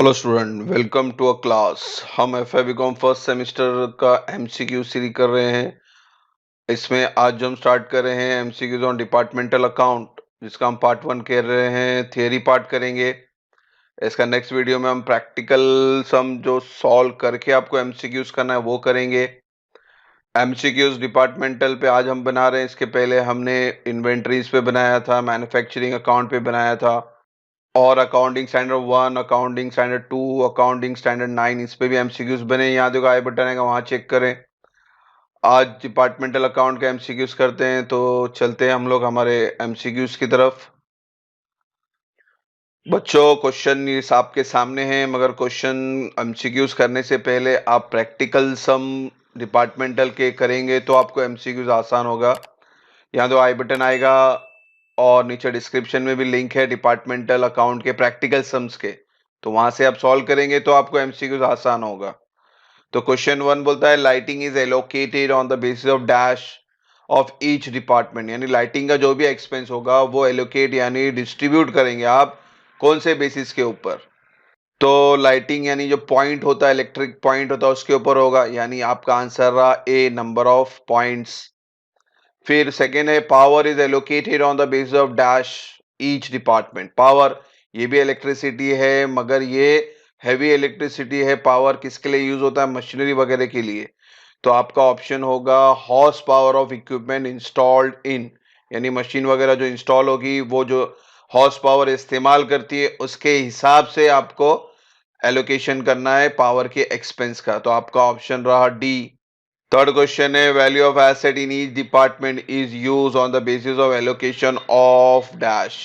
Hello student, welcome to a class. हम F I B Com first semester का MCQ series कर रहे हैं। इसमें आज जो हम स्टार्ट कर रहे हैं एमसीक्यूज ऑन डिपार्टमेंटल अकाउंट, जिसका हम पार्ट 1 कर रहे हैं, थियरी पार्ट करेंगे। इसका नेक्स्ट वीडियो में हम प्रैक्टिकल सम जो सॉल्व करके आपको एमसीक्यूज करना है वो करेंगे। एमसीक्यूज डिपार्टमेंटल पे आज हम बना रहे हैं। इसके पहले हमने इन्वेंट्रीज पे बनाया था, मैन्युफैक्चरिंग अकाउंट पे बनाया था, और accounting standard 1, accounting standard 2, accounting standard 9, इस पे भी एमसीक्यूज बने। यहाँ देखो आई बटन है, वहां चेक करें। आज डिपार्टमेंटल अकाउंट के एमसीक्यूज करते हैं, तो चलते हैं हम लोग हमारे एमसीक्यूज की तरफ। बच्चों, क्वेश्चन ये आपके सामने है, मगर क्वेश्चन एमसीक्यूज करने से पहले आप प्रैक्टिकल सम डिपार्टमेंटल के करेंगे तो आपको एमसीक्यूज आसान होगा। यहाँ तो आई बटन आएगा और नीचे डिस्क्रिप्शन में भी लिंक है डिपार्टमेंटल अकाउंट के प्रैक्टिकल सम्स के, तो वहां से आप सॉल्व करेंगे तो आपको एमसीक्यूज आसान होगा। तो क्वेश्चन 1 बोलता है lighting is allocated on the basis of dash of each department, यानी लाइटिंग का जो भी एक्सपेंस होगा वो एलोकेट यानी डिस्ट्रीब्यूट करेंगे आप कौन से बेसिस के ऊपर। तो लाइटिंग यानी जो पॉइंट होता है, इलेक्ट्रिक पॉइंट होता है, उसके ऊपर होगा, यानी आपका आंसर रहा ए, नंबर ऑफ पॉइंट्स। फिर सेकेंड है power is allocated on the basis of dash each department. Power ये भी इलेक्ट्रिसिटी है, मगर ये हैवी इलेक्ट्रिसिटी है। पावर किसके लिए यूज होता है? मशीनरी वगैरह के लिए। तो आपका ऑप्शन होगा horse power of equipment installed in, यानी मशीन वगैरह जो इंस्टॉल होगी वो जो हॉर्स पावर इस्तेमाल करती है उसके हिसाब से आपको एलोकेशन करना है पावर के एक्सपेंस का। तो आपका ऑप्शन रहा डी। थर्ड क्वेश्चन है value of asset in each department is use on the basis of allocation of dash.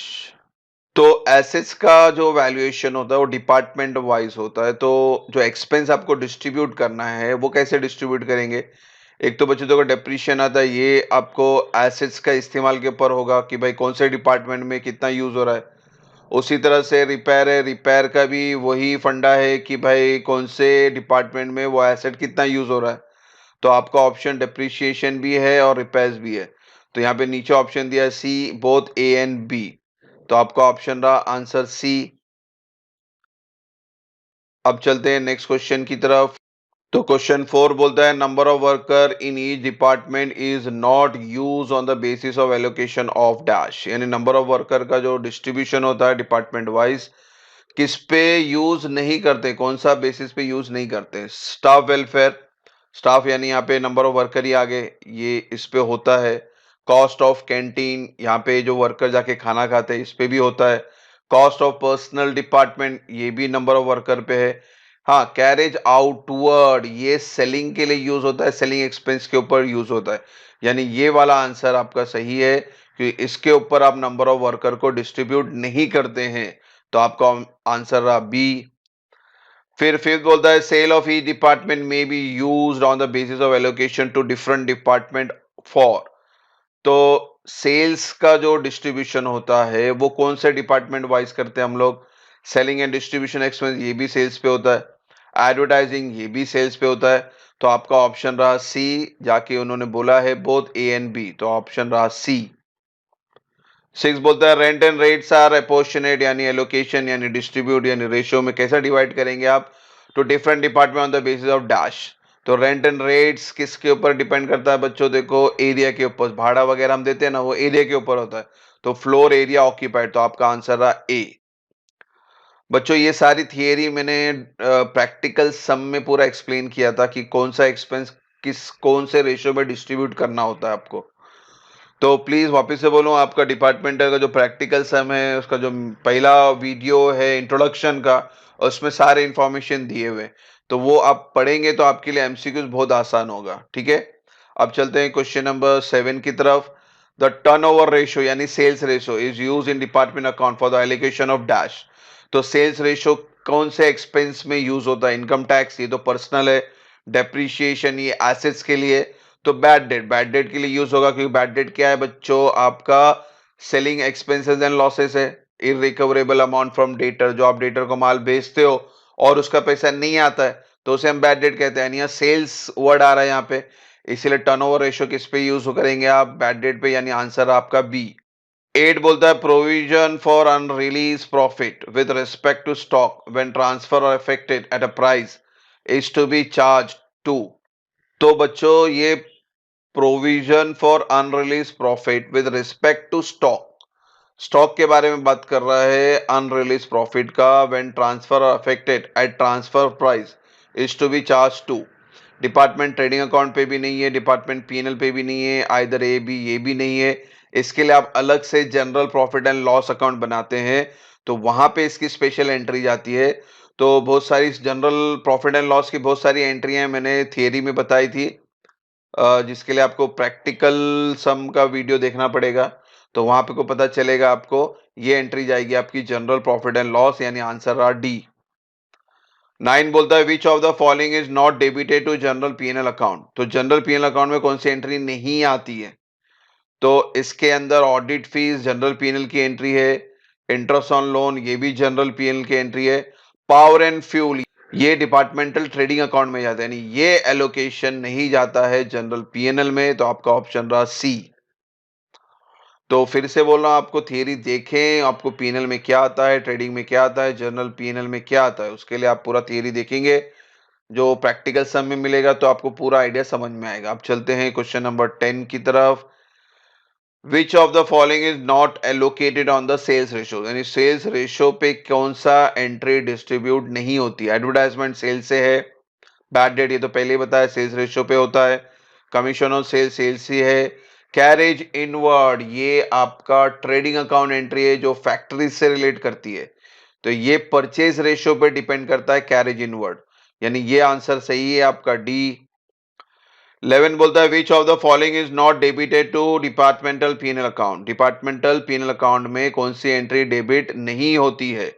तो एसेट्स का जो वैल्यूएशन होता है वो डिपार्टमेंट वाइज होता है। तो जो एक्सपेंस आपको डिस्ट्रीब्यूट करना है वो कैसे डिस्ट्रीब्यूट करेंगे? एक तो बच्चों को डेप्रिशिएशन आता है, ये आपको एसेट्स का इस्तेमाल के ऊपर होगा कि भाई कौन से डिपार्टमेंट में कितना यूज हो रहा है। उसी तरह से रिपेयर है, रिपेयर का भी वही फंडा है कि भाई कौन से डिपार्टमेंट में वो एसेट कितना यूज हो रहा है। तो आपका ऑप्शन डेप्रिशिएशन भी है और रिपेयर्स भी है। तो यहाँ पे नीचे ऑप्शन दिया है सी, बोथ ए एंड बी। तो आपका ऑप्शन रहा आंसर सी। अब चलते हैं नेक्स्ट क्वेश्चन की तरफ। तो क्वेश्चन 4 बोलता है number of worker in each department is not use on the basis of allocation of dash, यानी नंबर ऑफ वर्कर का जो डिस्ट्रीब्यूशन होता है डिपार्टमेंट वाइज किस पे यूज नहीं करते, कौन सा बेसिस पे यूज नहीं करते? स्टाफ वेलफेयर, स्टाफ यानी यहाँ पे नंबर ऑफ वर्कर ही आगे, ये इस पे होता है। कॉस्ट ऑफ कैंटीन, यहाँ पे जो वर्कर जाके खाना खाते हैं इस पे भी होता है। कॉस्ट ऑफ पर्सनल डिपार्टमेंट, ये भी नंबर ऑफ वर्कर पे है। हाँ, कैरेज आउटवर्ड, ये सेलिंग के लिए यूज होता है, सेलिंग एक्सपेंस के ऊपर यूज होता है। यानी ये वाला आंसर आपका सही है कि इसके ऊपर आप नंबर ऑफ वर्कर को डिस्ट्रीब्यूट नहीं करते हैं। तो आपका आंसर रहा बी। फिर फिफ्थ बोलता है सेल ऑफ ईच डिपार्टमेंट में be used on the basis of allocation to different department for. तो सेल्स का जो डिस्ट्रीब्यूशन होता है वो कौन से डिपार्टमेंट वाइज करते हैं हम लोग? सेलिंग एंड डिस्ट्रीब्यूशन एक्सपेंस, ये भी सेल्स पे होता है। एडवर्टाइजिंग, ये भी सेल्स पे होता है। तो आपका ऑप्शन रहा सी, जाके उन्होंने बोला है बोथ ए एंड बी, तो ऑप्शन रहा सी। 6 बोलता है रेंट एंड रेट्स आर अपोर्शनेट, यानी एलोकेशन यानी डिस्ट्रीब्यूट यानी रेशियो में कैसा डिवाइड करेंगे आप? To different department on the basis of dash. तो रेंट एंड रेट्स किसके ऊपर डिपेंड करता है बच्चों? देखो एरिया के ऊपर, भाड़ा वगैरह हम देते हैं ना, वो एरिया के ऊपर होता है। तो फ्लोर एरिया ऑक्यूपाइड, तो आपका आंसर रहा ए। बच्चों ये सारी थियरी मैंने प्रैक्टिकल सम में पूरा एक्सप्लेन किया था कि कौन सा एक्सपेंस किस कौन से रेशियो में डिस्ट्रीब्यूट करना होता है आपको। तो प्लीज वापस से बोलूं, आपका डिपार्टमेंटल का जो प्रैक्टिकल सम है उसका जो पहला वीडियो है इंट्रोडक्शन का, उसमें सारे इंफॉर्मेशन दिए हुए, तो वो आप पढ़ेंगे तो आपके लिए एमसीक्यूज बहुत आसान होगा। ठीक है, अब चलते हैं क्वेश्चन नंबर 7 की तरफ। द टर्नओवर रेशियो यानी sales ratio is use in department account for the allocation of dash. तो सेल्स रेशियो कौन से एक्सपेंस में यूज होता है? इनकम टैक्स, ये तो पर्सनल है। डेप्रीशिएशन, ये एसेट्स के लिए। तो बैड डेट, बैड डेट के लिए यूज होगा, क्योंकि बैड डेट क्या है बच्चों? आपका सेलिंग एक्सपेंसेस एंड लॉसेस है। इरिकवरेबल अमाउंट फ्रॉम डेटर, जो आप डेटर को माल बेचते हो और उसका पैसा नहीं आता है तो उसे हम बैड डेट कहते हैं। यानी सेल्स वर्ड आ रहा है यहाँ पे, इसीलिए टर्नओवर रेशियो किस पे यूज करेंगे आप? बैड डेट पे, यानी आंसर आपका बी। 8 बोलता है provision for unrealised profit with respect to stock when transfer or affected at a price is to be charge to. तो बच्चों ये provision for unrealised profit with respect to stock, stock के बारे में बात कर रहा है, अनरिलीज प्रॉफिट का, when transfer affected at transfer price is to be charge to. Department trading account पे भी नहीं है, डिपार्टमेंट पीएनएल पे भी नहीं है, आइदर ए बी ये भी नहीं है। इसके लिए आप अलग से general profit and loss account बनाते हैं, तो वहां पे इसकी स्पेशल एंट्री जाती है। तो बहुत सारी जनरल प्रॉफिट एंड लॉस की बहुत सारी एंट्रियां मैंने थियरी में बताई थी, जिसके लिए आपको प्रैक्टिकल सम का वीडियो देखना पड़ेगा, तो वहां पे को पता चलेगा आपको। ये एंट्री जाएगी आपकी जनरल प्रॉफिट एंड लॉस, यानी आंसर रहा डी। 9 बोलता है which of the following is not debited to general PNL account. तो जनरल पीएनएल अकाउंट में कौन सी एंट्री नहीं आती है? तो इसके अंदर ऑडिट फीस जनरल पीएनएल की एंट्री है, इंटरेस्ट ऑन लोन ये भी जनरल पीएनएल की एंट्री है, पावर एंड फ्यूल ये डिपार्टमेंटल ट्रेडिंग अकाउंट में जाता है, यानी ये एलोकेशन नहीं जाता है जनरल पीएनएल में। तो आपका ऑप्शन रहा सी। तो फिर से बोल रहा हूं आपको, थियरी देखें, आपको पीएनएल में क्या आता है, ट्रेडिंग में क्या आता है, जनरल पीएनएल में क्या आता है, उसके लिए आप पूरा थियरी देखेंगे, जो प्रैक्टिकल सम में मिलेगा तो आपको पूरा आइडिया समझ में आएगा। अब चलते हैं क्वेश्चन नंबर 10 की तरफ। Which of the following is not allocated on the sales ratio, यानी सेल्स रेशो पे कौन सा एंट्री डिस्ट्रीब्यूट नहीं होती? एडवर्टाइजमेंट सेल्स से है, बैड डेट ये तो पहले ही बताया सेल्स रेशो पे होता है, कमीशन ऑन सेल्स सेल्स ही है, कैरेज इनवर्ड ये आपका ट्रेडिंग अकाउंट एंट्री है जो फैक्ट्री से रिलेट करती है, तो ये परचेज रेशो पे डिपेंड करता है कैरेज इनवर्ड, यानी ये आंसर सही है आपका डी। 11 बोलता है which of the following is not debited to departmental PNL account. Departmental PNL account में कौन सी एंट्री डेबिट नहीं होती है?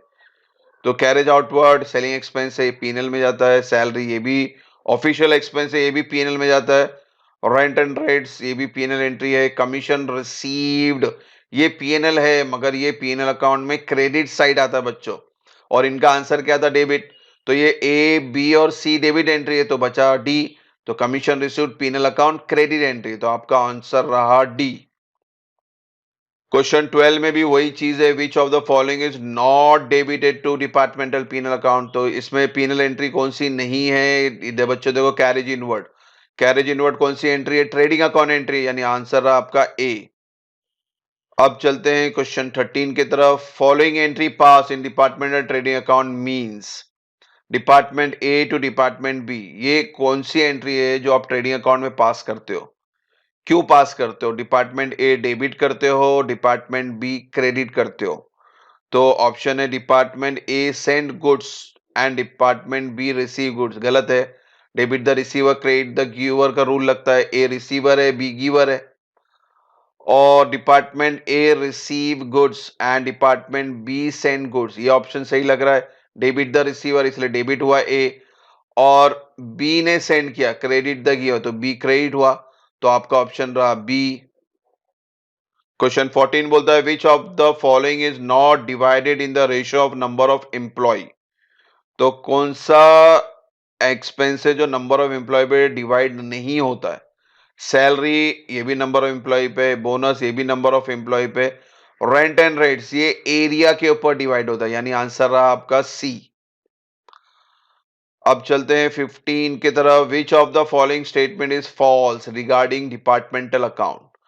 तो कैरेज आउटवर्ड सेलिंग एक्सपेंस है, पीएनएल में जाता है, सैलरी ये भी, ऑफिशियल एक्सपेंस है ये भी पीएनएल में जाता है, रेंट एंड रेट्स ये भी पीएनएल एंट्री है, कमीशन रिसीव्ड ये पीएनएल है, मगर ये पीएनएल अकाउंट में क्रेडिट साइड आता है बच्चों, और इनका आंसर क्या था? डेबिट। तो ये ए बी और सी डेबिट एंट्री है, तो बचा डी। तो commission received PNL account credit entry, तो आपका आंसर रहा डी। क्वेश्चन 12 में भी वही चीज है, which of the following is not debited to departmental PNL account. तो इसमें पीनल एंट्री कौन सी नहीं है? इधर बच्चों देखो, कैरेज इनवर्ड, कैरेज इनवर्ड कौन सी एंट्री है? ट्रेडिंग अकाउंट एंट्री, यानी आंसर रहा आपका ए। अब चलते हैं क्वेश्चन 13 की तरफ। Following entry pass in departmental trading account means department A to department B, ये कौन सी एंट्री है जो आप ट्रेडिंग अकाउंट में पास करते हो? क्यों पास करते हो? डिपार्टमेंट ए डेबिट करते हो, डिपार्टमेंट बी क्रेडिट करते हो। तो ऑप्शन है department A send goods and department B receive goods, गलत है। Debit the receiver credit the giver का रूल लगता है, ए रिसीवर है बी गिवर है, और department A receive goods and department B send goods, ये ऑप्शन सही लग रहा है। डेबिट द रिसीवर इसलिए डेबिट हुआ ए, और बी ने सेंड किया क्रेडिट द गिवर, तो बी क्रेडिट हुआ, तो आपका ऑप्शन रहा बी। क्वेश्चन 14 बोलता है which of the following is not divided in the ratio of number of employ. तो कौन सा एक्सपेंस है जो नंबर ऑफ एम्प्लॉय पे डिवाइड नहीं होता है? सैलरी ये भी नंबर ऑफ एम्प्लॉय पे, बोनस ये भी नंबर ऑफ एम्प्लॉय पे, रेंट एंड रेट्स ये एरिया के ऊपर डिवाइड होता है, यानी आंसर रहा आपका सी। अब चलते हैं 15 की तरफ। Which of the following statement is false regarding departmental account.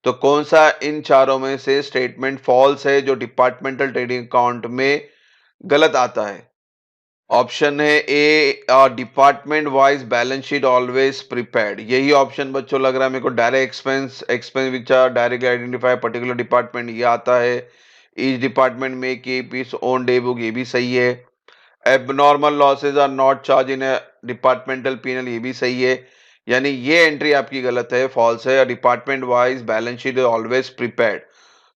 तो कौन सा इन चारों में से स्टेटमेंट फॉल्स है जो डिपार्टमेंटल ट्रेडिंग अकाउंट में गलत आता है? ऑप्शन है A department wise balance sheet always prepared, यही ऑप्शन बच्चों लग रहा है मेरे को। Direct expense expense which are directly identify particular department, ये आता है। ईच डिपार्टमेंट में keep its own day book, ये भी सही है। Abnormal losses are not charge in departmental penal, ये भी सही है, यानी ये एंट्री आपकी गलत है, फॉल्स है। Department wise balance sheet is always prepared,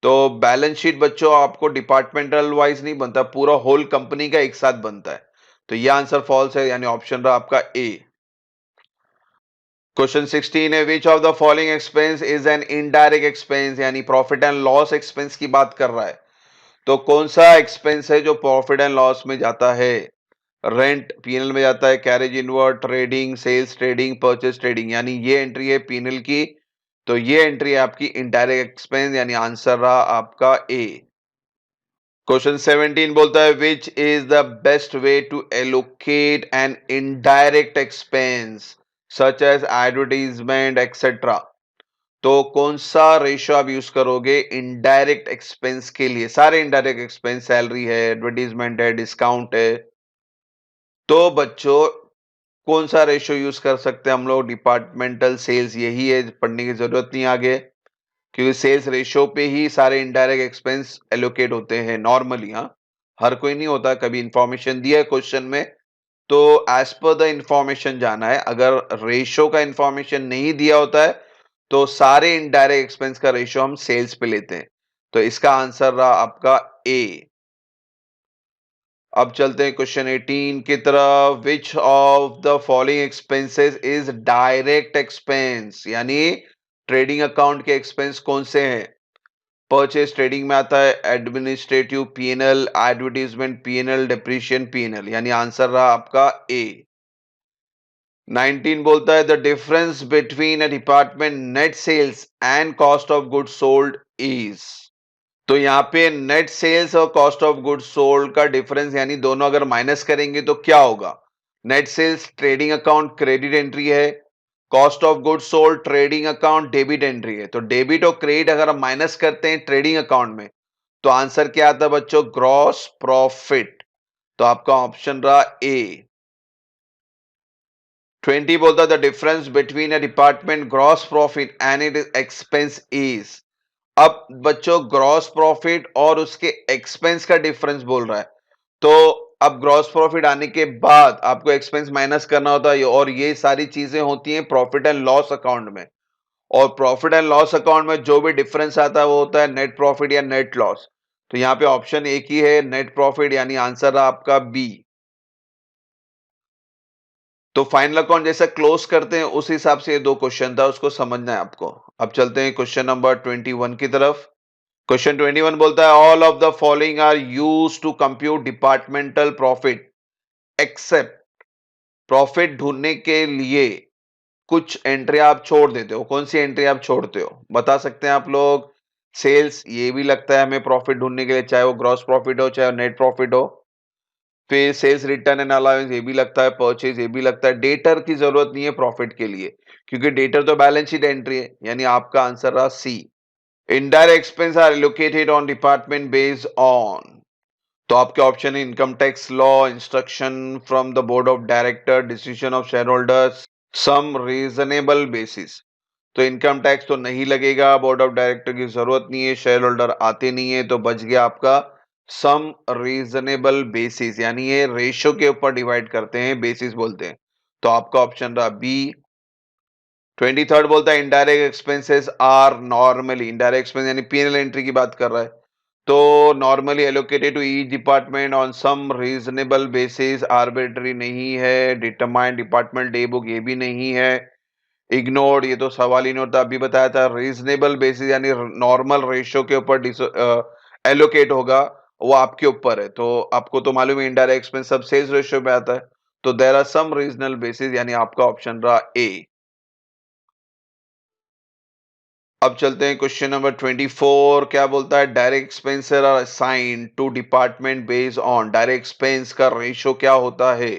तो बैलेंस शीट बच्चों आपको डिपार्टमेंटल वाइज नहीं बनता, पूरा होल कंपनी का एक साथ बनता है, तो ये आंसर फॉल्स है, यानी ऑप्शन रहा आपका ए। क्वेश्चन 16 है which of the following expense is an indirect expense, यानी प्रॉफिट एंड लॉस एक्सपेंस की बात कर रहा है। तो कौन सा एक्सपेंस है जो प्रॉफिट एंड लॉस में जाता है? रेंट पीएनएल में जाता है, carriage inward trading, sales trading, purchase trading, यानी ये एंट्री है पीएनएल की, तो ये एंट्री है आपकी इनडायरेक्ट एक्सपेंस, यानी आंसर रहा आपका ए। क्वेश्चन 17 बोलता है which is the best way to allocate an indirect expense such as advertisement etcetera. तो कौन सा रेशियो आप यूज करोगे इनडायरेक्ट एक्सपेंस के लिए? सारे इनडायरेक्ट एक्सपेंस, सैलरी है, एडवर्टीजमेंट है, डिस्काउंट है। तो बच्चों कौन सा रेशियो यूज कर सकते हैं हम लोग? डिपार्टमेंटल सेल्स, यही है, पढ़ने की जरूरत नहीं आगे, क्योंकि सेल्स रेशियो पे ही सारे इनडायरेक्ट एक्सपेंस एलोकेट होते हैं नॉर्मली। हाँ, हर कोई नहीं होता, कभी इंफॉर्मेशन दिया है क्वेश्चन में तो एज पर द इंफॉर्मेशन जाना है। अगर रेशियो का इंफॉर्मेशन नहीं दिया होता है तो सारे इनडायरेक्ट एक्सपेंस का रेशियो हम सेल्स पे लेते हैं। तो इसका आंसर रहा आपका ए। अब चलते हैं क्वेश्चन 18 की तरफ। Which of the following expenses is direct expense, यानी ट्रेडिंग अकाउंट के एक्सपेंस कौन से हैं? परचेज ट्रेडिंग में आता है, administrative PNL, advertisement PNL, depreciation PNL, यानी आंसर रहा आपका ए। 19 बोलता है the difference between a department net sales and cost of goods sold is. तो यहाँ पे नेट सेल्स और कॉस्ट ऑफ गुड्स सोल्ड का डिफरेंस, यानी दोनों अगर माइनस करेंगे तो क्या होगा? Net sales trading account credit entry है, cost of goods sold trading account debit entry है। तो डेबिट और क्रेडिट अगर हम माइनस करते हैं ट्रेडिंग अकाउंट में तो आंसर क्या आता है बच्चों? Gross profit. तो आपका ऑप्शन रहा ए। 20 बोलता the difference between a department gross profit and it expense is. अब बच्चों ग्रॉस प्रॉफिट और उसके एक्सपेंस का डिफरेंस बोल रहा है, तो अब ग्रॉस प्रॉफिट आने के बाद आपको एक्सपेंस माइनस करना होता है, और ये सारी चीजें होती हैं प्रॉफिट एंड लॉस अकाउंट में। और प्रॉफिट एंड लॉस अकाउंट में जो भी डिफरेंस आता है वो होता है नेट प्रॉफिट या नेट लॉस। तो यहाँ पे ऑप्शन एक ही है, नेट प्रॉफिट, यानी आंसर आपका बी। तो फाइनल अकाउंट जैसा क्लोज करते हैं उस हिसाब से ये दो क्वेश्चन था, उसको समझना है आपको। अब चलते हैं क्वेश्चन नंबर 21 की तरफ। क्वेश्चन 21 बोलता है all of the following are use to compute departmental profit except. Profit ढूंढने के लिए कुछ एंट्री आप छोड़ देते हो, कौन सी एंट्री आप छोड़ते हो बता सकते हैं आप लोग? सेल्स, ये भी लगता है हमें प्रॉफिट ढूंढने के लिए, चाहे वो ग्रॉस प्रॉफिट हो चाहे नेट प्रॉफिट हो। फिर सेल्स रिटर्न एंड अलाउंस, ये भी लगता है। परचेज, ये भी लगता है। डेटर की जरूरत नहीं है प्रॉफिट के लिए, क्योंकि डेटर तो बैलेंस शीट एंट्री है, यानी आपका आंसर रहा C. Indirect expense are allocated on department based on. तो आपके ऑप्शन है income tax law, instruction from the board of director, decision of shareholders, some reasonable basis. तो income tax तो नहीं लगेगा, बोर्ड ऑफ डायरेक्टर की जरूरत नहीं है, शेयर होल्डर आते नहीं है, तो बच गया आपका सम रीजनेबल बेसिस, यानी ये रेशियो के ऊपर डिवाइड करते हैं, बेसिस बोलते हैं। तो आपका ऑप्शन रहा बी। 23 बोलता है indirect expenses are normally, indirect expense यानी पीएनएल एंट्री की बात कर रहा है, तो normally allocated to each department on some reasonable basis, arbitrary नहीं है, डिटरमाइन डिपार्टमेंट डे बुक, ये भी नहीं है, इग्नोर्ड, ये तो सवाल ही नहीं होता, अभी बताया था। रीजनेबल बेसिस यानी नॉर्मल रेशियो के ऊपर एलोकेट होगा, वो आपके ऊपर है। तो आपको तो मालूम है इनडायरेक्ट एक्सपेंस सब सेल्स रेशियो पे आता है, तो there are some regional basis, यानी आपका ऑप्शन रहा ए। अब चलते हैं क्वेश्चन नंबर 24। क्या बोलता है direct expense are assigned to department based on. Direct expense का रेशियो क्या होता है?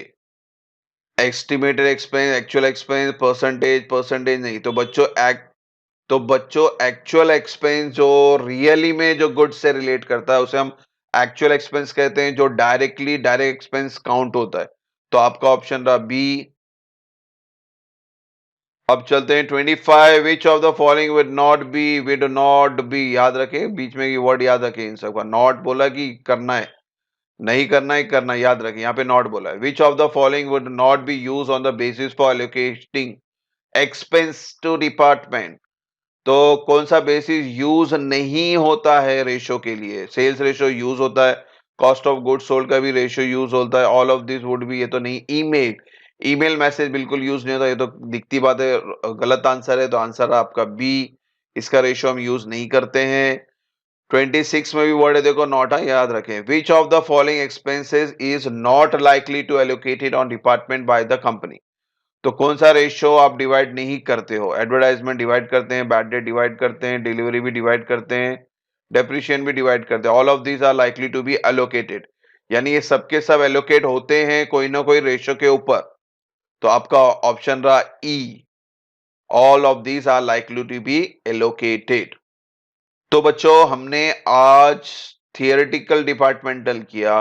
Estimated expense, actual expense, percentage, percentage नहीं। तो बच्चों एक्चुअल एक्सपेंस जो रियली में जो गुड्स से रिलेट करता है उसे हम एक्चुअल एक्सपेंस कहते हैं, जो डायरेक्टली डायरेक्ट एक्सपेंस काउंट होता है। तो आपका ऑप्शन रहा बी। अब चलते हैं 25। Which of the following would not be, याद रखें बीच में की वर्ड याद रखें इन सबका। नॉट बोला कि करना है, नहीं करना है, करना है, याद रखें, यहाँ पे नॉट बोला है। Which of the following would not be use on the basis for allocating expense to department. तो कौन सा बेसिस यूज नहीं होता है रेशो के लिए? सेल्स रेशो यूज होता है, कॉस्ट ऑफ गुड्स सोल्ड का भी रेशो यूज होता है, all of this would be, ये तो नहीं। ईमेल, ईमेल मैसेज बिल्कुल यूज नहीं होता, ये तो दिखती बात है, गलत आंसर है, तो आंसर है आपका बी। इसका रेशो हम यूज नहीं करते हैं। 26 में भी वर्ड है देखो नॉट है, याद रखें। Which of the following expenses is not likely to allocated on department by the company. तो कौन सा रेशियो आप डिवाइड नहीं करते हो? एडवर्टाइजमेंट डिवाइड करते हैं, बैड डेट डिवाइड करते हैं, डिलीवरी भी डिवाइड करते हैं, डेप्रिशिएशन भी डिवाइड करते हैं। All of these are likely to be allocated, यानी ये सब के सब एलोकेट होते हैं कोई ना कोई रेशियो के ऊपर। तो आपका ऑप्शन रहा E, all of these are likely to be allocated. तो बच्चों हमने आज थियोरेटिकल डिपार्टमेंटल किया।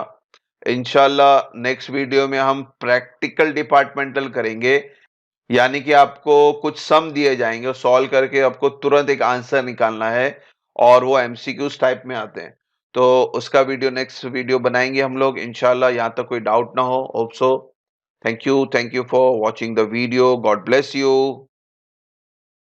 इंशाल्लाह नेक्स्ट वीडियो में हम प्रैक्टिकल डिपार्टमेंटल करेंगे, यानी कि आपको कुछ सम दिए जाएंगे, सॉल्व करके आपको तुरंत एक आंसर निकालना है और वो एमसीक्यूज टाइप में आते हैं। तो उसका वीडियो नेक्स्ट वीडियो बनाएंगे हम लोग इंशाल्लाह। यहां तक कोई डाउट ना हो। Hope so. Thank you for watching the video. God bless you.